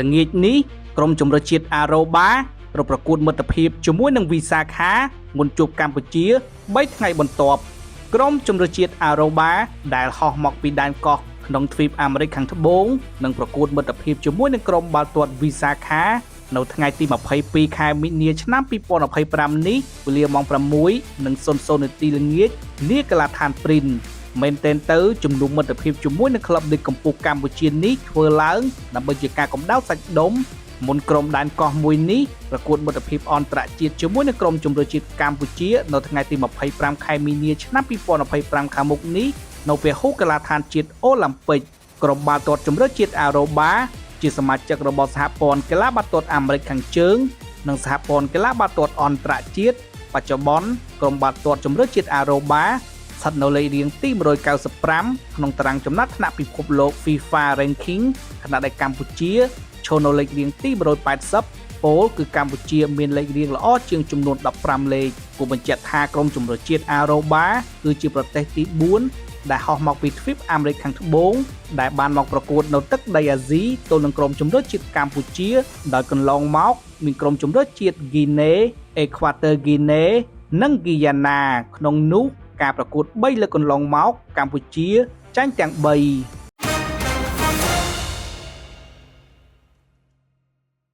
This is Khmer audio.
ល្ងាចនេះក្រុមជម្រើសជាតិអារ៉ូបាត្រូវប្រកួតមិត្តភាពជាមួយនឹងវីសាខាមុនជួបកម្ពុជា3ថ្ងៃបន្ទាប់ក្រុមជម្រើសជាតិអារ៉ូបាដែលហោះមកពីដែនកោះក្នុងទ្វីបអាមេរិកខាងត្បូងនឹងប្រកួតមិត្តភាពជាមួយនឹងក្រុមបាល់ទាត់វីសាខានៅថ្ងៃទី22ខែមិនិនាឆ្នាំ2025នេះវេលាម៉ោង6:00នាទីល្ងាចនាកាឡដ្ឋានព្រីនមែនទែនទៅជំនុំមិត្តភាពជាមួយនឹងក្លឹបលេខកម្ពុជាកម្ពុជានេះធ្វើឡើងដើម្បីជាការកំដៅសាច់ដុំមុនក្រុមដែនកោះមួយនេះប្រកួតមិត្តភាពអន្តរជាតិជាមួយនឹងក្រុមជម្រើសជាតិកម្ពុជានៅថ្ងៃទី25ខែមីនាឆ្នាំ2025ខាងមុខនេះនៅពហុកីឡដ្ឋានជាតិអូឡ িম্প ពិកក្រុមបាល់ទាត់ជម្រើសជាតិអារ៉ូបាជាសមាជិករបស់សហព័ន្ធកីឡាបាល់ទាត់អាមេរិកខាងជើងនិងសហព័ន្ធកីឡាបាល់ទាត់អន្តរជាតិបច្ចុប្បន្នក្រុមបាល់ទាត់ជម្រើសជាតិអារ៉ូបាស្ថិតនៅលេខរៀងទី195ក្នុងតារាងចំណាត់ថ្នាក់ពិភពលោក FIFA Ranking ខណៈដែលកម្ពុជាឈរនៅលេខរៀងទី180ពោលគឺកម្ពុជាមានលេខរៀងល្អជាងចំនួន15លេខគូបញ្ជាក់ថាក្រុមជម្រើសជាតិអារ៉ូបាគឺជាប្រទេសទី4ដែលហោះមកពីទ្វីបអាមេរិកខាងត្បូងដែលបានមកប្រកួតនៅទឹកដីអាស៊ីទល់នឹងក្រុមជម្រើសជាតិកម្ពុជាដោយកន្លងមកមានក្រុមជម្រើសជាតិហ្គីណេ អេក្វាទ័រហ្គីណេ និងហ្គីយ៉ាណាក្នុងនោះការប្រកួត3លើកកន្លងមកកម្ពុជាចាញ់ទាំង3